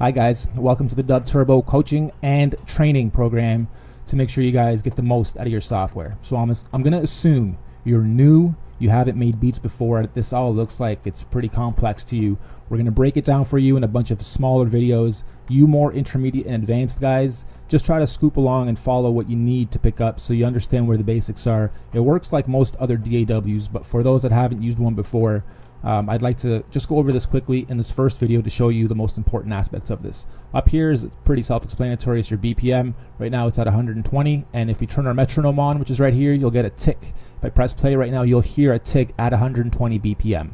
Hi guys, welcome to the DubTurbo coaching and training program to make sure you guys get the most out of your software. So I'm going to assume you're new, you haven't made beats before, this all looks like it's pretty complex to you. We're going to break it down for you in a bunch of smaller videos. You more intermediate and advanced guys, just try to scoop along and follow what you need to pick up so you understand where the basics are. It works like most other DAWs, but for those that haven't used one before, I'd like to just go over this quickly in this first video to show you the most important aspects of this. Up here is pretty self-explanatory. It's your BPM. Right now it's at 120, and if we turn our metronome on, which is right here, you'll get a tick. If I press play right now, you'll hear a tick at 120 BPM.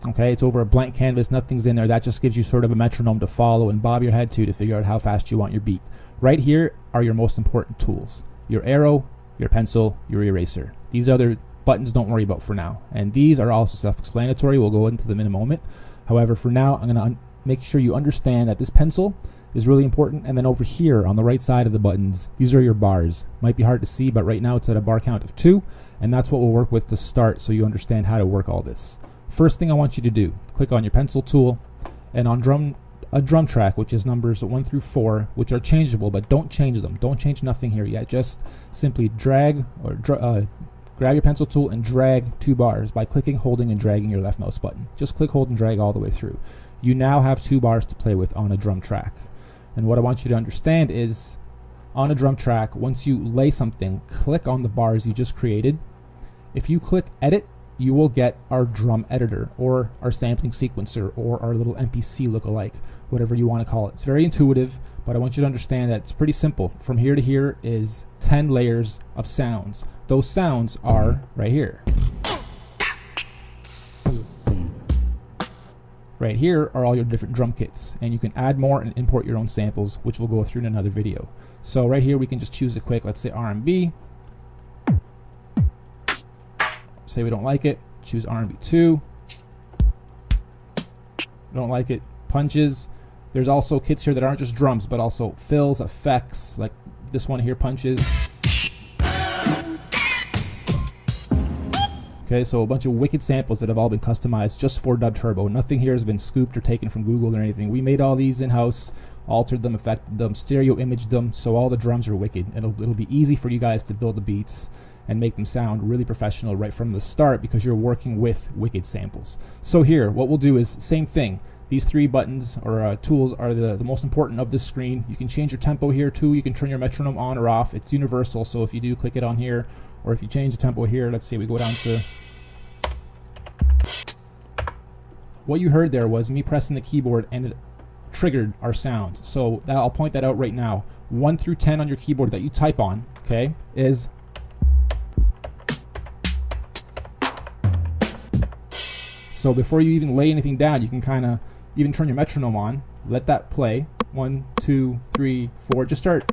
Okay, it's over a blank canvas, nothing's in there. That just gives you sort of a metronome to follow and bob your head to figure out how fast you want your beat. Right here are your most important tools: your arrow, your pencil, your eraser. These other buttons don't worry about for now, and these are also self-explanatory. We'll go into them in a moment. However, for now, I'm going to make sure you understand that this pencil is really important, and then over here on the right side of the buttons, these are your bars. Might be hard to see, but right now it's at a bar count of 2, and that's what we'll work with to start so you understand how to work all this. First thing I want you to do, click on your pencil tool, and on a drum track, which is numbers 1 through 4, which are changeable, but don't change them. Don't change nothing here yet. Just simply drag or grab your pencil tool and drag 2 bars by clicking, holding, and dragging your left mouse button. Just click, hold, and drag all the way through. You now have 2 bars to play with on a drum track. And what I want you to understand is, on a drum track, once you lay something, click on the bars you just created. If you click edit, you will get our drum editor or our sampling sequencer or our little MPC lookalike, whatever you want to call it. It's very intuitive, but I want you to understand that it's pretty simple. From here to here is 10 layers of sounds. Those sounds are right here. Right here are all your different drum kits, and you can add more and import your own samples, which we'll go through in another video. So right here we can just choose a quick, let's say R&B. Say we don't like it, choose R&B 2. Don't like it, punches. There's also kits here that aren't just drums, but also fills, effects, like this one here, punches. Okay, so a bunch of wicked samples that have all been customized just for DubTurbo. Nothing here has been scooped or taken from Google or anything. We made all these in-house, altered them, affected them, stereo imaged them, so all the drums are wicked. It'll be easy for you guys to build the beats and make them sound really professional right from the start because you're working with wicked samples. So here, what we'll do is same thing. These 3 buttons or tools are the most important of this screen. You can change your tempo here too. You can turn your metronome on or off. It's universal, so if you do click it on here, or if you change the tempo here, let's say we go down to... What you heard there was me pressing the keyboard and it triggered our sounds. So I'll point that out right now. 1 through 10 on your keyboard that you type on, okay, is... So before you even lay anything down, you can kind of even turn your metronome on, let that play. 1, 2, 3, 4, just start.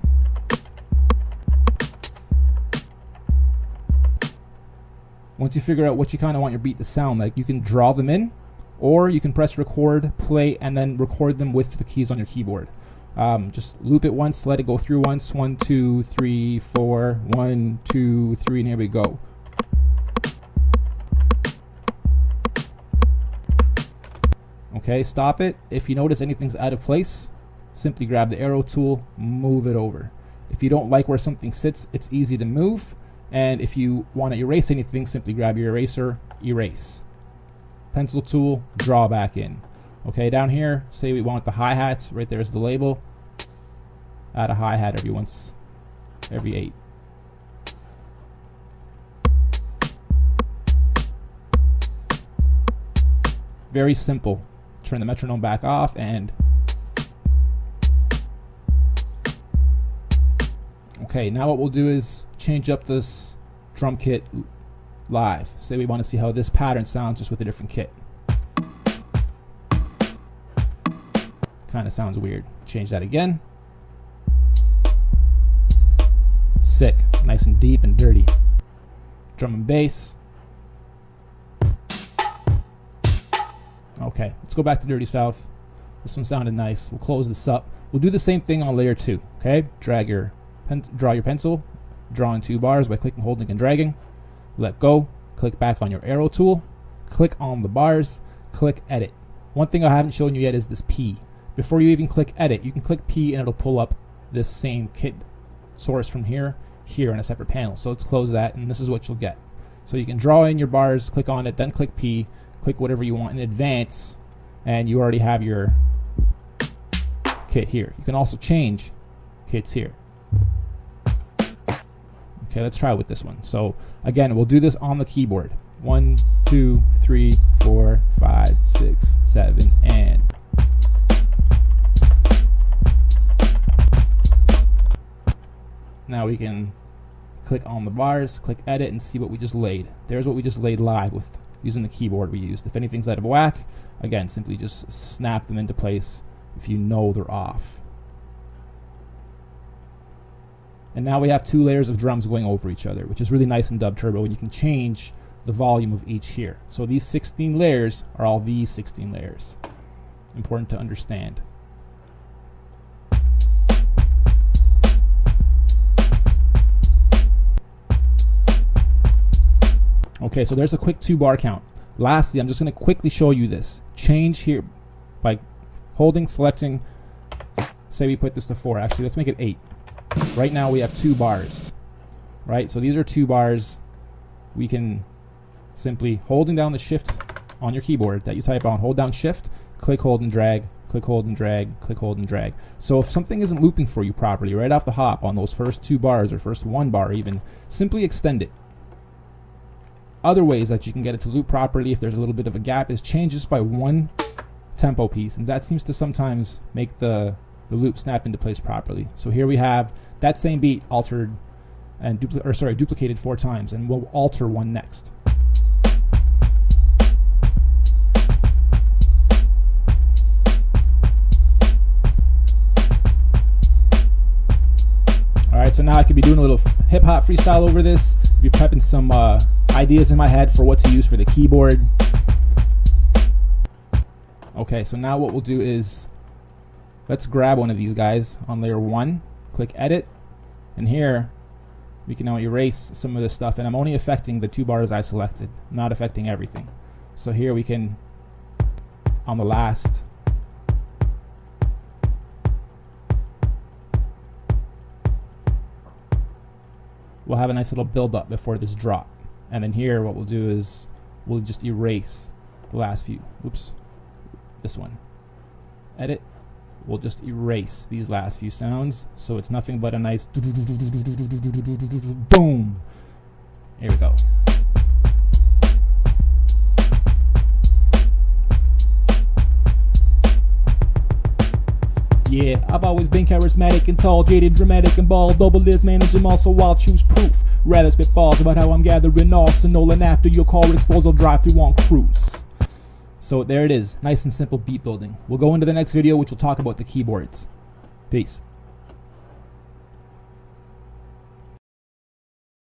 Once you figure out what you kind of want your beat to sound like, you can draw them in, or you can press record, play, and then record them with the keys on your keyboard. Just loop it once, let it go through once. 1, 2, 3, 4, 1, 2, 3, and here we go. Okay, stop it. If you notice anything's out of place, simply grab the arrow tool, move it over. If you don't like where something sits, it's easy to move. And if you want to erase anything, simply grab your eraser, erase. Pencil tool, draw back in. Okay, down here, say we want the hi-hats, right there's the label. Add a hi-hat every 8. Very simple. Turn the metronome back off and... Okay, now what we'll do is change up this drum kit live. Say we want to see how this pattern sounds just with a different kit. Kind of sounds weird. Change that again. Sick. Nice and deep and dirty. Drum and bass. Okay, let's go back to Dirty South. This one sounded nice. We'll close this up. We'll do the same thing on layer 2. Okay, draw your pencil, draw in 2 bars by clicking, holding, and dragging. Let go. Click back on your arrow tool. Click on the bars. click edit. One thing I haven't shown you yet is this P. Before you even click edit, you can click P and it'll pull up this same kit source from here in a separate panel. So let's close that, and this is what you'll get. So you can draw in your bars, click on it, then click P, click whatever you want in advance, and you already have your kit here. You can also change kits here. Okay, let's try with this one. So again, we'll do this on the keyboard. 1, 2, 3, 4, 5, 6, 7, and now we can click on the bars, click edit, and see what we just laid. There's what we just laid live with using the keyboard we used. If anything's out of whack, again, simply just snap them into place if you know they're off. And now we have 2 layers of drums going over each other, which is really nice in DubTurbo, and you can change the volume of each here. So these 16 layers are all these 16 layers. Important to understand. Okay, so there's a quick 2-bar count. Lastly, I'm just going to quickly show you this. Change here by holding, selecting. Say we put this to 4. Actually, let's make it 8. Right now we have 2 bars. Right, so these are 2 bars. We can simply, holding down the shift on your keyboard that you type on, hold down shift, click, hold, and drag, click, hold, and drag, click, hold, and drag. So if something isn't looping for you properly right off the hop on those first 2 bars or first 1 bar even, simply extend it. Other ways that you can get it to loop properly if there's a little bit of a gap is change this by 1 tempo piece, and that seems to sometimes make the loop snap into place properly. So here we have that same beat altered and duplicated 4 times, and we'll alter 1 next. Alright, so now I could be doing a little hip-hop freestyle over this, be prepping some ideas in my head for what to use for the keyboard. Okay, so now what we'll do is, let's grab one of these guys on layer 1, click edit, and here we can now erase some of this stuff, and I'm only affecting the 2 bars I selected, not affecting everything. So here we can, on the last, we'll have a nice little build up before this drop. And then here what we'll do is we'll just erase the last few. Oops, this one. Edit. We'll just erase these last few sounds so it's nothing but a nice boom. Here we go. Yeah, I've always been charismatic and tall, jaded, dramatic, and bald. Double this, manage them also while choose proof. Rather spit falls about how I'm gathering arsenal, and after your car explodes, I'll drive through on cruise. So there it is, nice and simple beat building. We'll go into the next video, which will talk about the keyboards. Peace.